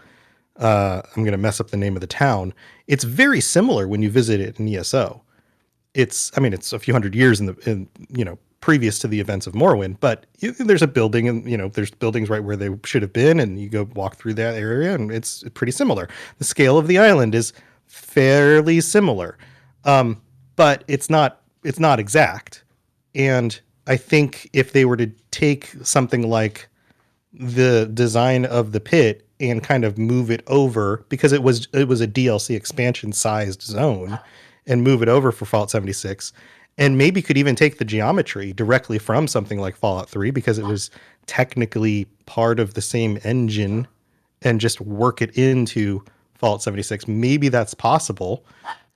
I'm going to mess up the name of the town, it's very similar when you visit it in ESO. It's a few hundred years previous to the events of Morrowind, but there's a building, and there's buildings right where they should have been, and you go walk through that area, and it's pretty similar. The scale of the island is fairly similar, but it's not exact. And I think if they were to take something like the design of the pit and kind of move it over, because it was a DLC expansion sized zone, and move it over for Fallout 76, and maybe could even take the geometry directly from something like Fallout 3 because it was technically part of the same engine and just work it into Fallout 76. Maybe that's possible,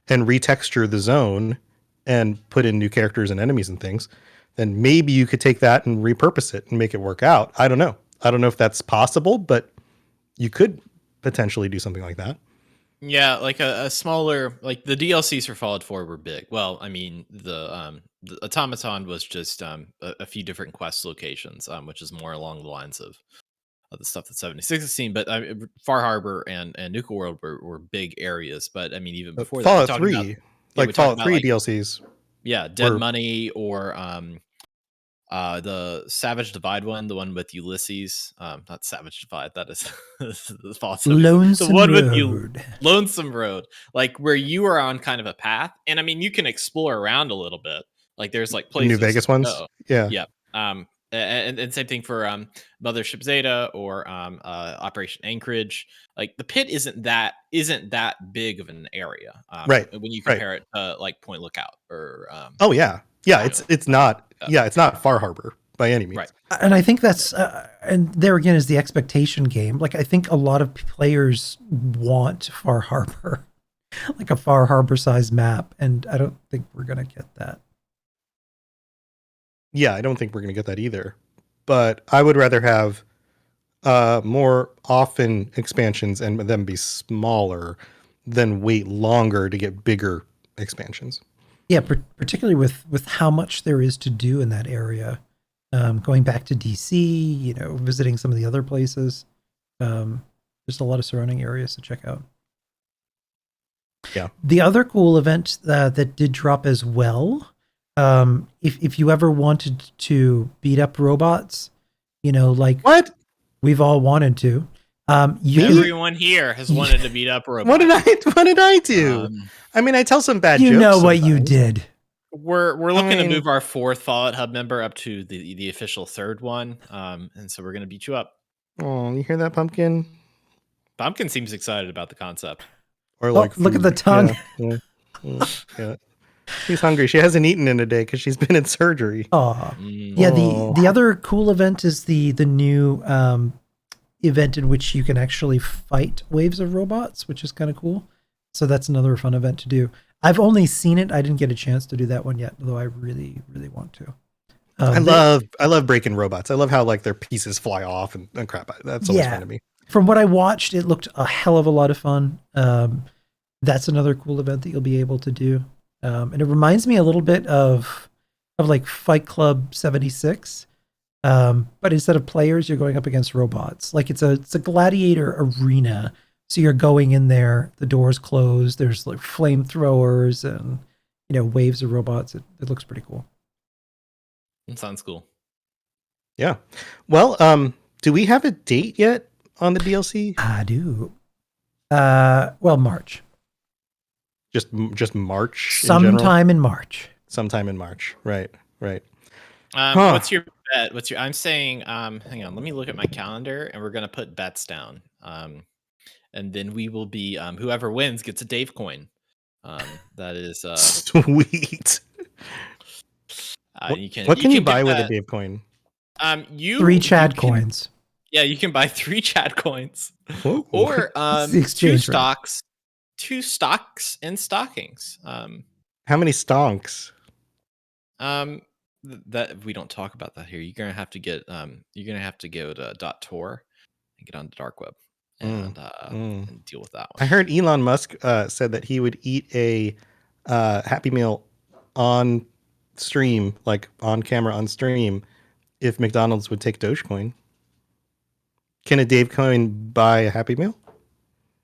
and retexture the zone and put in new characters and enemies and things. Then maybe you could take that and repurpose it and make it work out. I don't know. I don't know if that's possible, but you could potentially do something like that. Yeah, like a smaller, like the DLCs for Fallout 4 were big. Well, I mean, the Automaton was just a few different quest locations, which is more along the lines of the stuff that 76 has seen. But Far Harbor and Nuka World were big areas. But I mean, even before that, Fallout we're talking 3, about, like we're talking Fallout about 3 like, DLCs. yeah, Dead were- Money or the Savage Divide one, the one with Ulysses, not Savage Divide, that is the Fallout 76. Lonesome the one with Road. Lonesome Road, like where you are on kind of a path, and I mean you can explore around a little bit. Like there's like The places New Vegas to ones. go. Yeah. Yeah. And same thing for Mothership Zeta or Operation Anchorage. Like the pit isn't that big of an area, Right. when you compare it to like Point Lookout or Oh yeah. Yeah, you know, it's not it's not Far Harbor by any means. right. And I think that's, and there again is the expectation game. Like I think a lot of players want Far Harbor, like a Far Harbor size map, and I don't think we're gonna get that. Yeah, I don't think we're going to get that either. But I would rather have more often expansions and them be smaller than wait longer to get bigger expansions. Yeah, particularly with how much there is to do in that area. Going back to DC, you know, visiting some of the other places. There's a lot of surrounding areas to check out. Yeah. The other cool event that did drop as well, if you ever wanted to beat up robots, you know, like What? we've all wanted to, Everyone here has wanted to beat up robots. What did I do? I mean, I tell some bad you jokes. know what you sometimes. did. We're looking mean- to move our 4th Fallout Hub member up to the official 3rd one, and so we're gonna beat you up. Oh, you hear that, Pumpkin? Pumpkin seems excited about the concept. Or Look at the food. tongue. Yeah. She's hungry. She hasn't eaten in a day because she's been in surgery. Aw. Mm. Yeah, Oh. the other cool event is the new event in which you can actually fight waves of robots, which is kind of cool. So that's another fun event to do. I've only seen it. I didn't get a chance to do that one yet, although I really, really want to. I love breaking robots. I love how like their pieces fly off and crap. That's always fun to me. From what I watched, it looked a hell of a lot of fun. That's another cool event that you'll be able to do. And it reminds me a little bit of like Fight Club 76. But instead of players, you're going up against robots. Like it's a gladiator arena. So you're going in there, the doors closed, there's like flamethrowers and, you know, waves of robots. It looks pretty cool. It sounds cool. Yeah. Well, do we have a date yet on the DLC? I do. Well, March. Just March. In general? Sometime in March. Sometime in March. Right. What's your bet? I'm saying, hang on, let me look at my calendar, and we're gonna put bets down. And then we will be whoever wins gets a Dave coin. That is Sweet. What can you buy with a Dave coin? 3 Chad coins. Yeah, you can buy 3 Chad coins. Ooh. Or It's the exchange rate. 2 stocks and stockings. How many stonks? That we don't talk about that here. You're gonna have to go to .tor and get on the dark web and deal with that one. I heard Elon Musk said that he would eat a Happy Meal on stream, like on camera on stream, if McDonald's would take Dogecoin. Can a Dave coin buy a Happy Meal?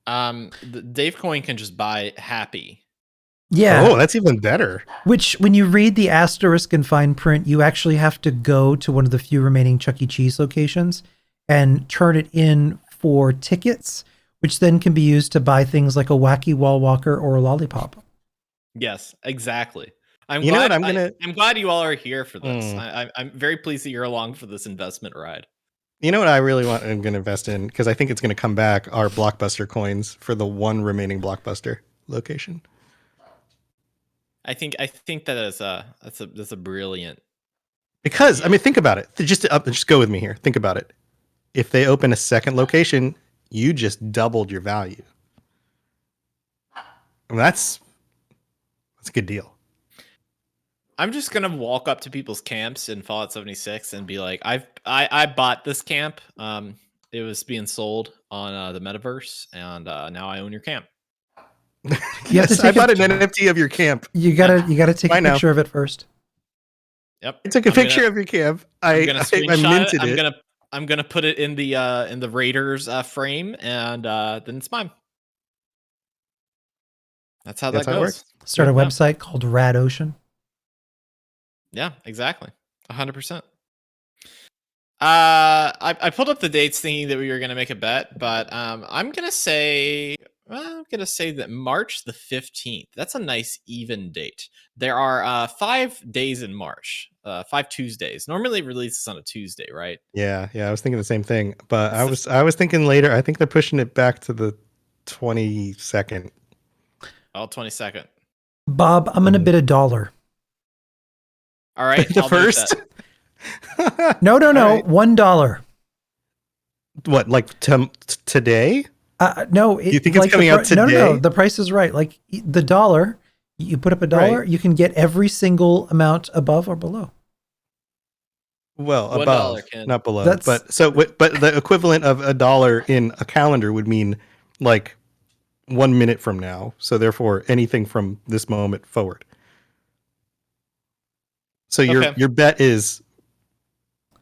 The Dave coin can just buy Happy. Yeah. Oh, that's even better. Which, when you read the asterisk and fine print, you actually have to go to one of the few remaining Chuck E. Cheese locations and turn it in for tickets, which then can be used to buy things like a wacky wall walker or a lollipop. Yes, exactly. I'm glad you all are here for this. I'm very pleased that you're along for this investment ride. You know what I really want? I'm going to invest in, because I think it's going to come back, are Blockbuster coins for the one remaining Blockbuster location. I think that is that's a brilliant. Because I mean, think about it. Just go with me here. Think about it. If they open a second location, you just doubled your value. I mean, that's a good deal. I'm just gonna walk up to people's camps in Fallout 76 and be like, I bought this camp. It was being sold on the metaverse, and now I own your camp. Yes, I bought an NFT of your camp. You gotta take a picture of it first. Yep. I took a picture of your camp. I minted it. I'm gonna put it in the Raiders frame, and then it's mine. That's how that goes. Works. Start a website called Rad Ocean. Yeah, exactly. 100%. I pulled up the dates thinking that we were gonna make a bet, but I'm gonna say that March the 15th. That's a nice even date. There are 5 days in March, 5 Tuesdays. Normally it releases on a Tuesday, right? Yeah. I was thinking the same thing, but I was thinking later. I think they're pushing it back to the 22nd. Oh, 22nd. Bob, I'm gonna bid $1. All right, The first. No, right. $1. What, like today? No, you think it's coming out today? No. The price is right. Like the $1, you put up $1, right. You can get every single amount above or below. Well, above, not below. But the equivalent of $1 in a calendar would mean like 1 minute from now. So therefore, anything from this moment forward. So your bet is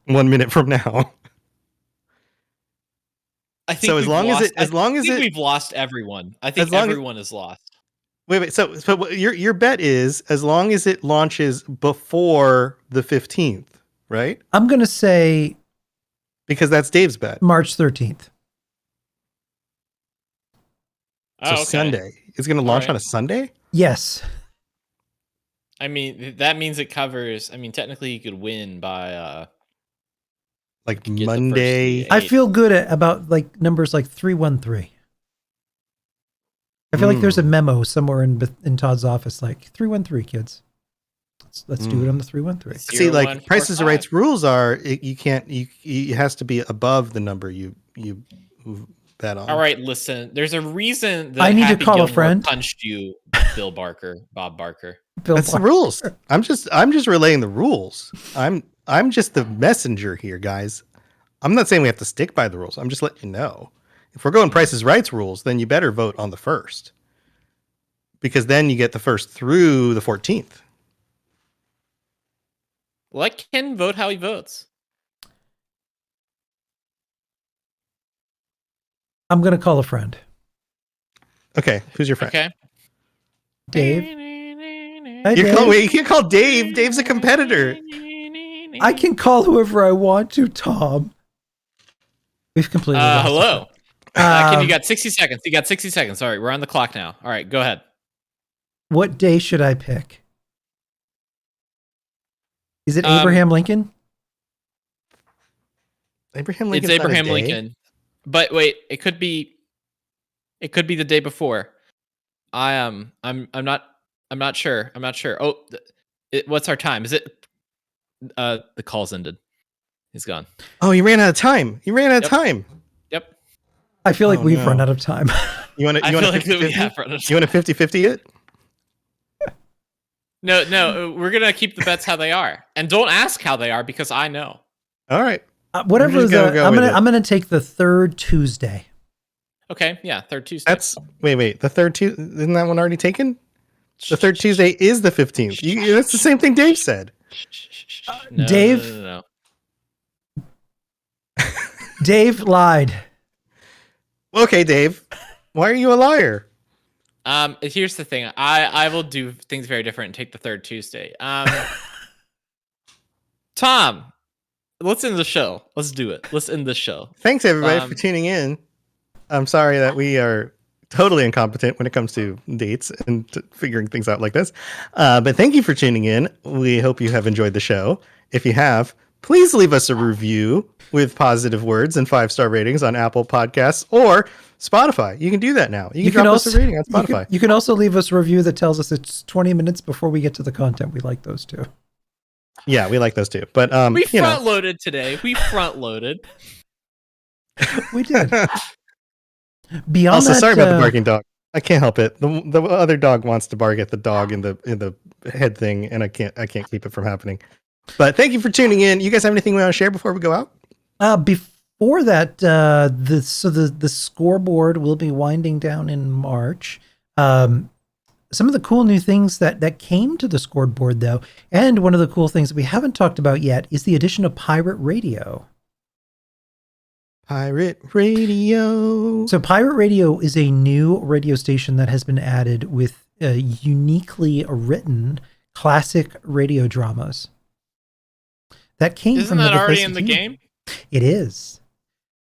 1 minute from now. I think so as long as we've lost everyone. I think everyone is lost. Wait. So your bet is as long as it launches before the 15th, right? I'm gonna say because that's Dave's bet. March 13th. So Sunday. It's going to launch on a Sunday? Yes. I mean, that means it covers. I mean, technically, you could win by like Monday. I feel good about like numbers like 313. I feel like there's a memo somewhere in Todd's office, like 313 kids. Let's do it on the 313. See, like Prices Right's rules are you can't. It has to be above the number you bet on. All right, listen. There's a reason that I need Happy to call Gilmore a friend. Punched you, Bob Barker. That's the rules. I'm just relaying the rules. I'm just the messenger here, guys. I'm not saying we have to stick by the rules. I'm just letting you know. If we're going Prices Right's rules, then you better vote on the 1st. Because then you get the 1st through the 14th. Let Ken vote how he votes. I'm going to call a friend. Okay, who's your friend? Okay. Dave. Hi, Dave. Wait, you can't call Dave. Dave's a competitor. I can call whoever I want to, Tom. We've completely lost hello. it. Ken, you got 60 seconds. You got 60 seconds. All right, we're on the clock now. All right, go ahead. What day should I pick? Is it Abraham Lincoln? Abraham Lincoln. It's Abraham Lincoln. But wait, it could be the day before. I'm not sure. Oh, what's our time? Is it the call's ended. He's gone. Oh, you ran out of time. Yep. I feel like we've run out of time. You want to 50-50 it? No, we're going to keep the bets how they are. And don't ask how they are because I know. All right. Whatever I'm going to take the 3rd Tuesday. Okay, yeah, 3rd Tuesday. That's wait, the 3rd Tuesday, isn't that one already taken? The 3rd Tuesday is the 15th. That's the same thing Dave said. Dave. No. Dave lied. Okay, Dave. Why are you a liar? Here's the thing. I will do things very different and take the 3rd Tuesday. Tom, let's end the show. Let's do it. Let's end the show. Thanks everybody for tuning in. I'm sorry that we are totally incompetent when it comes to dates and figuring things out like this. But thank you for tuning in. We hope you have enjoyed the show. If you have, please leave us a review with positive words and 5-star ratings on Apple Podcasts, or Spotify. You can do that now. You can You drop can us a also- rating on Spotify. You can also leave us a review that tells us it's 20 minutes before we get to the content. We like those too. Yeah, we like those too. But We you know. front loaded today. We front loaded. We did. Beyond Also, that, sorry about the barking dog. I can't help it. The other dog wants to bark at the dog in the head thing, and I can't keep it from happening. But thank you for tuning in. You guys have anything we want to share before we go out? Before that, the scoreboard will be winding down in March. Some of the cool new things that came to the scoreboard, though, and one of the cool things that we haven't talked about yet is the addition of Pirate Radio. Pirate Radio. So Pirate Radio is a new radio station that has been added with uniquely written classic radio dramas. That came Isn't from that the already Bethesda in the team. game? It is.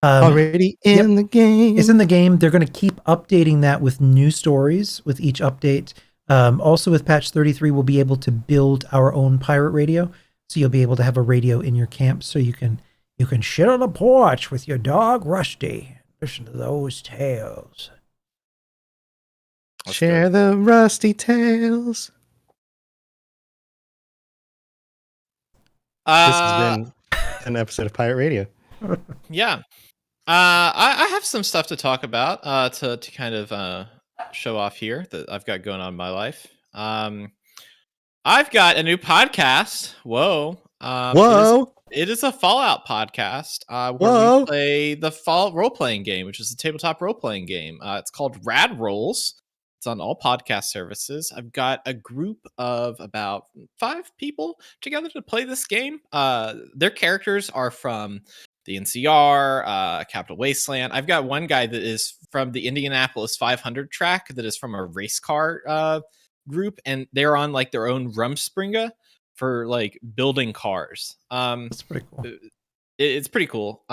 Already in the game. It's in the game. They're going to keep updating that with new stories with each update. Also with patch 33, we'll be able to build our own pirate radio. So you'll be able to have a radio in your camp so you can sit on the porch with your dog Rusty. Listen to those tales. Share the rusty tales. This has been an episode of Pirate Radio. Yeah. I have some stuff to talk about to kind of show off here that I've got going on in my life. I've got a new podcast. Whoa. Whoa. It is a Fallout podcast where Whoa. we play the Fallout role-playing game, which is a tabletop role-playing game. It's called Rad Rolls. It's on all podcast services. I've got a group of about 5 people together to play this game. Their characters are from the NCR, Capital Wasteland. I've got one guy that is from the Indianapolis 500 track that is from a race car group, and they're on like their own Rumspringa for like building cars. That's pretty cool. It's pretty cool.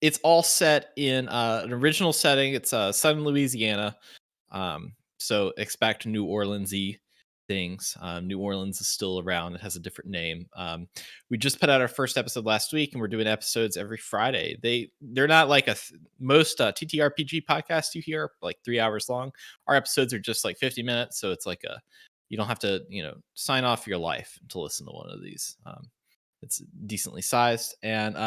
It's all set in an original setting. It's Southern Louisiana. So expect New Orleans-y things. New Orleans is still around. It has a different name. We just put out our first episode last week, and we're doing episodes every Friday. They're not like most TTRPG podcasts you hear, like 3 hours long. Our episodes are just like 50 minutes, so it's like you don't have to sign off your life to listen to one of these. It's decently sized, and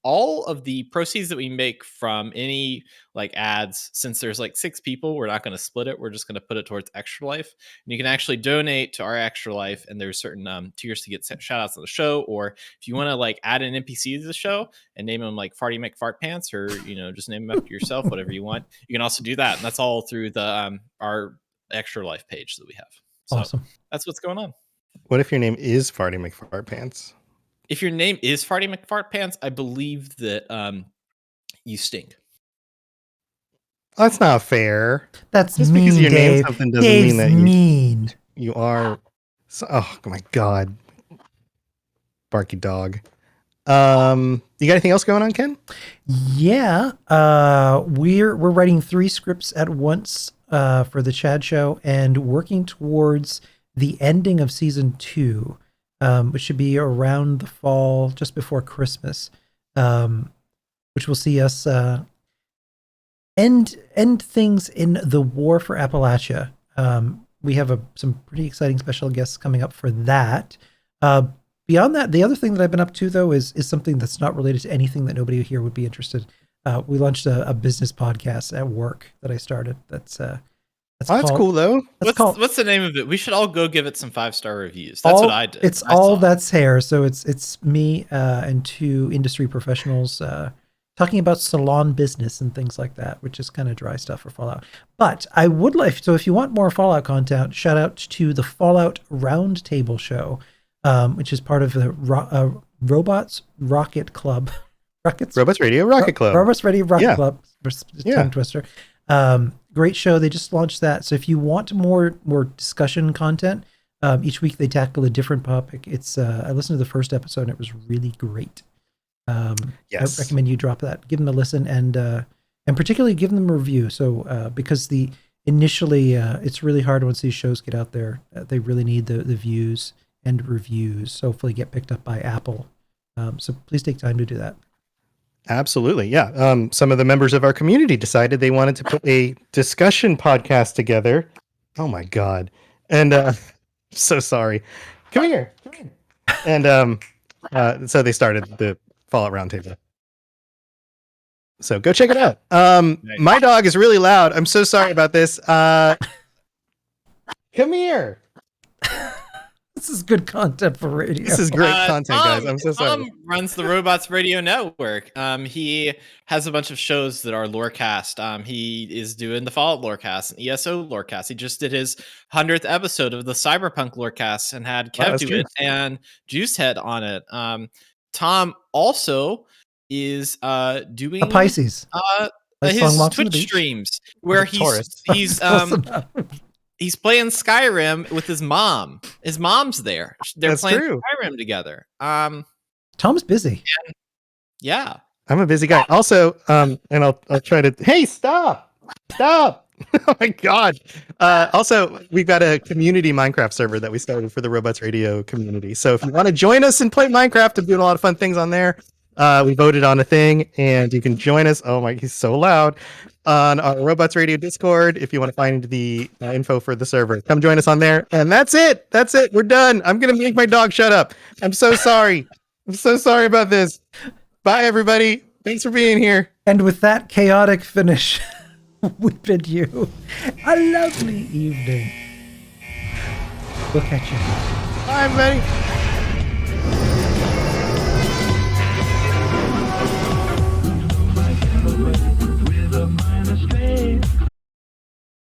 all of the proceeds that we make from any like ads, since there's like 6 people, we're not going to split it. We're just going to put it towards Extra Life, and you can actually donate to our Extra Life, and there's certain tiers to get shout outs on the show, or if you want to like add an NPC to the show and name them like Farty McFartpants, or just name them after yourself, whatever you want, you can also do that, and that's all through the our Extra Life page that we have. So Awesome. That's what's going on. What if your name is Farty McFartpants? If your name is Farty McFartpants, I believe that you stink. That's not fair. That's Just mean, because your name Dave. something doesn't Dave's mean that mean. you are. Oh my god, barky dog. You got anything else going on, Ken? Yeah, we're writing 3 scripts at once for the Chad Show and working towards the ending of season 2, which should be around the fall, just before Christmas, which will see us end things in the war for Appalachia. We have some pretty exciting special guests coming up for that. Beyond that, the other thing that I've been up to, though, is something that's not related to anything that nobody here would be interested. We launched a business podcast at work that I started. That's cool, though. What's the name of it? We should all go give it some 5-star reviews. That's what I did. It's All That's Hair. So it's me and 2 industry professionals talking about salon business and things like that, which is kind of dry stuff for Fallout. But I would like, so if you want more Fallout content, shout out to the Fallout Roundtable Show, which is part of the Robots Rocket Club. Robots Radio Rocket Club. Robots Radio Rocket Yeah. Club. Yeah. Tongue twister. Great show. They just launched that. So if you want more discussion content, each week they tackle a different topic. It's I listened to the first episode and it was really great. Yes. I recommend you drop that. Give them a listen and particularly give them a review. So because initially it's really hard once these shows get out there. They really need the views and reviews. So hopefully get picked up by Apple. So please take time to do that. Absolutely. Yeah. Some of the members of our community decided they wanted to put a discussion podcast together. Oh my God. And so sorry. Come here. And so they started the Fallout Roundtable. So go check it out. Nice. My dog is really loud. I'm so sorry about this. Come here. This is good content for radio. This is great content, guys. I'm so sorry. Tom runs the Robots Radio Network. He has a bunch of shows that are Lorecast. He is doing the Fallout Lorecast and ESO Lorecast. He just did his 100th episode of the Cyberpunk Lorecast and had Kev do it and Juicehead on it. Tom also is doing A Pisces. His Twitch streams where he's he's playing Skyrim with his mom. His mom's there. They're playing Skyrim together. Tom's busy. Yeah. I'm a busy guy. Also, and I'll try to. Hey, stop! Oh my God. Also, we've got a community Minecraft server that we started for the Robots Radio community. So if you want to join us and play Minecraft, I'm doing a lot of fun things on there. We voted on a thing, and you can join us. Oh my, he's so loud. On our Robots Radio Discord, if you want to find the info for the server, come join us on there. And that's it. We're done. I'm gonna make my dog shut up. I'm so sorry. I'm so sorry about this. Bye, everybody. Thanks for being here. And with that chaotic finish, we bid you a lovely evening. We'll catch you. Bye, everybody.